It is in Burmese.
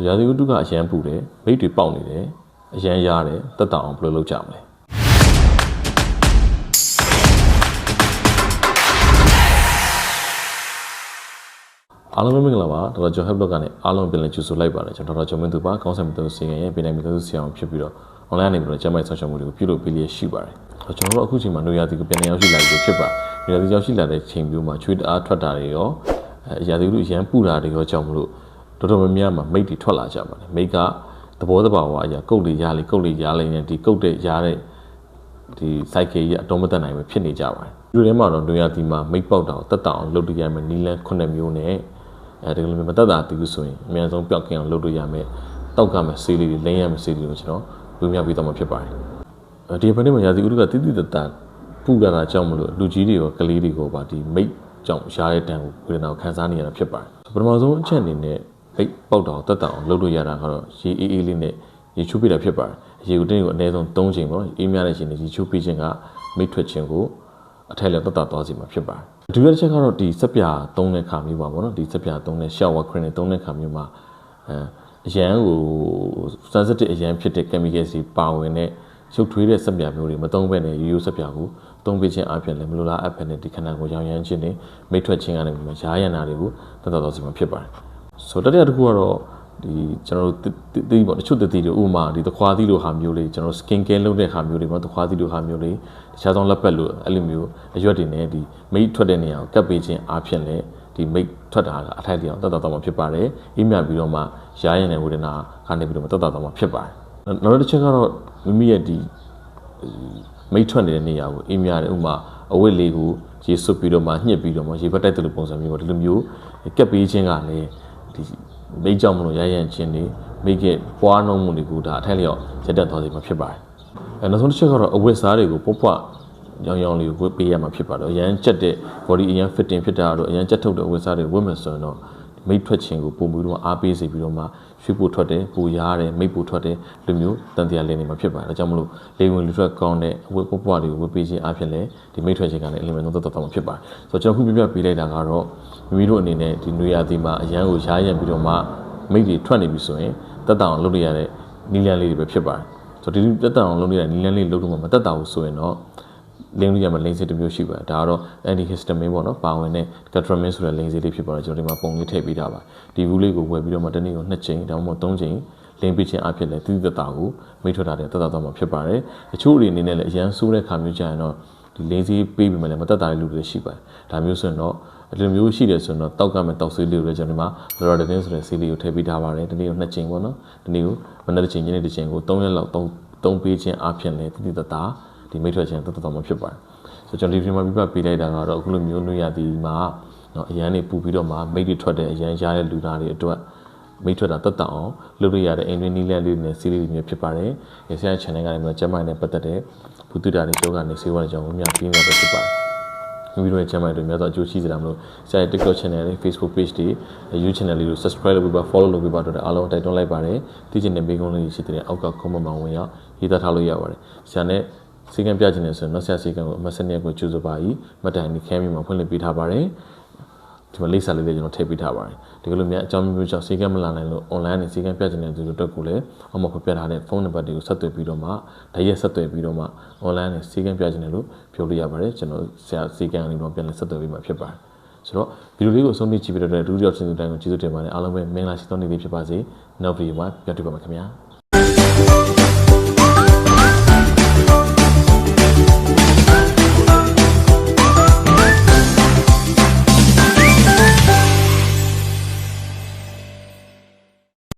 ဆိုရာသီဥတုကအရန်ပူတယ်မိတ်တွေပေါက်နေတယ်အရန်ရတယ်တက်တောင်အောင်ဘယ်လိုလုပ်ကြမလဲအားလုံးမင်္ဂလာပါဒေါက်တာကျော်ဟက်ဘလော့ကနေအားလုံးပြန်လည်ကြိုဆိုလိုက်ပါတယ်ကျွန်တော်ဒေါက်တာကျော်မင်းသူပါကောင်းဆောင်မှုတို့စီရင်ရဲ့ပြည်နယ်ပြည်သူစီအောင်ဖြစ်ပြီးတော့ online နေပြီးတော့ကျမ်းမာရေးဆောင်ရွက်မှုတွေကိုပြုလုပ်ပေးလျက်ရှိပါတယ်ကျွန်တော်တို့အခုချိန်မှာနေရာဒီကိုပြန်လည်ရောက်ရှိလာပြီးဖြစ်ပါနေရာဒီရောက်ရှိလာတဲ့ချိန်မျိုးမှာချွေးတအားထွက်တာတွေရောရာသီဥတုအရန်ပူတာတွေရောကြောင့်မလို့တော်တော်များများမှာမိတ်တွေထွက်လာကြပါတယ်မိတ်ကသဘောတဘာဝအရာကုတ်လေးရားလေးကုတ်လေးရားလေးနဲ့ဒီကုတ်တဲ့ရားတဲ့ဒီ cycle ကြီးအတော်မတက်နိုင်ပဲဖြစ်နေကြပါတယ်ဒီထဲမှာတော့နေရာဒီမှာမိတ်ပေါက်တာကိုတက်တောင်လုပ်တရမယ်နီလန်း9မျိုးနဲ့ဒီလိုမျိုးမတက်တာတူဆိုရင်အများဆုံးပျောက်ကင်းအောင်လုပ်လို့ရမယ်တောက်ကမယ်ဆေးလေးတွေလိမ့်ရမယ်ဆေးလေးကိုကျွန်တော်ဝေမျှပေးတော့မှာဖြစ်ပါတယ်ဒီဘက်နေ့မှာရာသီဥတုကတိတိတတ်ပူလာတာကြောင့်မလို့လူကြီးတွေရောကလေးတွေကိုပါဒီမိတ်ကြောင့်ရှားတဲ့တန်ကိုဝေဒနာကိုခံစားနေရတာဖြစ်ပါတယ်ပထမဆုံးအချက်အနေနဲ့မိတ်ပေါက်တာကိုတက်တောင်လုပ်လို့ရတာကတော့ရေအေးအေးလေးနဲ့ရေချိုးပေးတာဖြစ်ပါတယ်ရေကိုတင်းကိုအနည်းဆုံး3ချိန်ပေါ့အေးများတဲ့ချိန်နဲ့ရေချိုးပေးခြင်းကမိတ်ထွက်ခြင်းကိုအထိုက်လောက်တက်တာသွားစီမှာဖြစ်ပါတယ်ဒုတိယတစ်ချက်ကတော့ဒီစက်ပြာသုံးတဲ့ခါမျိုးပါပေါ့နော်ဒီစက်ပြာသုံးတဲ့ shower cream နဲ့သုံးတဲ့ခါမျိုးမှာအရန်ကို sensitive အရန်ဖြစ်တဲ့ chemical တွေပါဝင်တဲ့ရုပ်ထွေးတဲ့စက်ပြာမျိုးတွေမသုံးဘဲနဲ့ရိုးရိုးစက်ပြာကိုသုံးပေးခြင်းအပြင်လည်းမလိုလားအပ်ဖက်နဲ့ဒီခန္ဓာကိုယ်ရောင်ရမ်းခြင်းနဲ့မိတ်ထွက်ခြင်းကနေပြီးရာရန်နာတွေကိုတက်တော့စီမှာဖြစ်ပါတယ်ဆိုတော့တတိယတစ်ခုကတော့ဒီကျွန်တော်တို့တိပေါ့တချို့တတိတွေဥပမာဒီသခွားသီးလိုဟာမျိုးလေးကျွန်တော် skin care လုပ်တဲ့ဟာမျိုးတွေပေါ့သခွားသီးလိုဟာမျိုးလေးတခြားသောလက်ပတ်လိုအဲ့လိုမျိုးအရွက်တွေနဲ့ဒီမိတ်ထွက်တဲ့နေရာကိုကပ်ပေးခြင်းအပြင်လည်းဒီမိတ်ထွက်တာကအထိုက်တရားတက်တော့မှာဖြစ်ပါတယ်အေးမြပြီးတော့မှရာရန်တဲ့ဝေဒနာကနေပြီးတော့တက်တော့မှာဖြစ်ပါတယ်နောက်တစ်ချက်ကတော့မိမိရဲ့ဒီမိတ်ထွက်နေတဲ့နေရာကိုအေးမြတဲ့ဥပမာအဝတ်လေးကိုရေစွပ်ပြီးတော့မှညှစ်ပြီးတော့မှရေဘက်တိုက်တဲ့လိုပုံစံမျိုးပေါ့ဒီလိုမျိုးကပ်ပေးခြင်းကလည်းဒီမိတ်ကြောင့်မလို့ရရန်ချင်းနေမိကပွားနှုံးမှုတွေကိုဒါအထက်လျောက်ရက်တက်သွားစေမှာဖြစ်ပါတယ်နောက်ဆုံးတစ်ချက်ကတော့အဝတ်စားတွေကိုပွားရောင်ရောင်လေးကိုဝတ်ပေးရမှာဖြစ်ပါတယ်အရန်ကျက်တဲ့ body အရန် fitting ဖြစ်တာတော့အရန်ကျက်ထုတ်တဲ့အဝတ်စားတွေဝတ်မယ်ဆိုရင်တော့မိတ်ထွက်ခြင်းကိုပုံပြီးတော့အားပေးစေပြီးတော့မှရွှေ့ဖို့ထွက်တယ်ပူရားတယ်မိတ်ပူထွက်တယ်ဒီမျိုးတန်တရားလင်းနေမှာဖြစ်ပါတယ်ဒါကြောင့်မလို့လေဝင်လူထွက်ကောင်းတဲ့အဝတ်ပွားတွေကိုဝတ်ပေးခြင်းအပြင်လည်းဒီမိတ်ထွက်ခြင်းကလည်းအလင်းမဲ့သုံးသက်တော့မှာဖြစ်ပါတယ်ဆိုတော့ကျွန်တော်ခုပြပြပေးလိုက်တာကတော့မိမိတို့အနေနဲ့ဒီနွေရာသီမှာအရန်ကိုရာရန်ပြီးတော့မှမိတ်တွေထွက်နေပြီဆိုရင်တက်တောင်လုပ်ရတဲ့နီလန်းလေးတွေပဲဖြစ်ပါတယ်ဆိုတော့ဒီတက်တောင်လုပ်ရတဲ့နီလန်းလေးလုပ်လို့မတက်တာဘူးဆိုရင်တော့လင်းလို့ရမယ့်လိန်စစ်တစ်မျိုးရှိပါတယ်ဒါကတော့ antihistamine ပေါ့နော်ပါဝင်တဲ့ catramine ဆိုတဲ့လိန်စစ်လေးဖြစ်ပါတယ်ကျွန်တော်ဒီမှာပုံလေးထည့်ပေးထားပါဒီဘူးလေးကိုဝယ်ပြီးတော့မှတစ်နေ့ကို2ချိန်ဒါမှမဟုတ်3ချိန်လင်းပေးခြင်းအဖြစ်လဲတိတိတတ်တာကိုမိတ်ထွက်တာတဲ့တက်တာတော့မှာဖြစ်ပါတယ်အချို့တွေအနေနဲ့လည်းအရန်ဆိုးတဲ့ခါမျိုးကြရင်တော့ဒီလိန်စစ်ပေးပြီးမှလည်းမတက်တာတဲ့လူတွေရှိပါတယ်ဒါမျိုးဆိုရင်တော့ဒီလိုမျိုးရှိတယ်ဆိုတော့တောက်ကမဲ့တောက်ဆေးလေးကိုလည်းကျွန်တော်ဒီမှာ loratadine ဆိုတဲ့ဆေးလေးကိုထည့်ပေးထားပါတယ်ဒီနေ့ကို2ချိန်ပေါ့နော်ဒီနေ့ကိုမနက်တစ်ချိန်ညနေတစ်ချိန်ကို3ရက်လောက်သုံးပေးခြင်းအဖြစ်လဲတိတိတတ်တာဒီမိတ်ထွက်ခြင်းတက်တော့မှာဖြစ်ပါတယ်ဆိုတော့ကျွန်တော်ဒီဗီဒီယိုမှာပြပြပေးလိုက်တာကတော့အခုလိုမျိုးနှွေးရသည်မှာနော်အရန်နေပူပြီးတော့မှမိတ်တွေထွက်တဲ့အရန်ရတဲ့လူနာတွေအတွက်မိတ်ထွက်တာတက်တောင်အောင်လုပ်လို့ရတဲ့အင်ဒရီနီလန်လေးနဲ့စီးလေးတွေမျိုးဖြစ်ပါတယ်ဒီဆရာ channel ကနေမှကျမ်းမာနဲ့ပတ်သက်တဲ့ဘုသူတာတွေယောဂနဲ့ဆေးဝါးတွေကြောင့်များပြင်းရပဲဖြစ်ပါတယ်ဒီဗီဒီယိုရဲ့ကျမ်းမာတွေများတော့အကျိုးရှိစေတာမလို့ဆရာရဲ့ TikTok channel နဲ့ Facebook page တွေ YouTube channel လေးကို subscribe လုပ်ပြီးပါ follow လုပ်ပြီးပါတော့အားလုံးတိုက်တွန်းလိုက်ပါတယ်သိချင်တဲ့မိကုန်းလေးရှိတဲ့အောက်က comment မှာဝင်ရောက်ရေးသားထားလို့ရပါတယ်ဆရာနဲ့စီကံပြခြင်းနဲ့ဆိုရင်တော့ဆရာစီကံကိုအမစနစ်ကိုကျူးစွာပါ၏မတိုင်ဒီခဲမီမှာဖွင့်လှစ်ပေးထားပါတယ်ဒီမှာလိပ်စာလေးတွေကျွန်တော်ထည့်ပေးထားပါတယ်ဒီလိုမျိုးအကြောင်းမျိုးကြောင့်စီကံမလာနိုင်လို့ online နဲ့စီကံပြခြင်းနဲ့သူတို့တက်ကိုလည်းအမဖော်ပြထားတဲ့ဖုန်းနံပါတ်တွေကိုဆက်သွယ်ပြီးတော့မှဓာတ်ရက်ဆက်သွယ်ပြီးတော့မှ online နဲ့စီကံပြခြင်းနဲ့လို့ပြောလို့ရပါတယ်ကျွန်တော်ဆရာစီကံလေးတော့ပြန်လည်ဆက်သွယ်ပြီးမှဖြစ်ပါတယ်ဆိုတော့ဗီဒီယိုလေးကိုအဆုံးထိကြည့်ပြီးတော့ဒုတိယချင်းတိုင်းကိုကျေးဇူးတင်ပါတယ်အားလုံးပဲမင်္ဂလာရှိသောနေ့လေးဖြစ်ပါစေနောက်ဗီဒီယိုမှာပြန်တွေ့ပါမယ်ခင်ဗျာ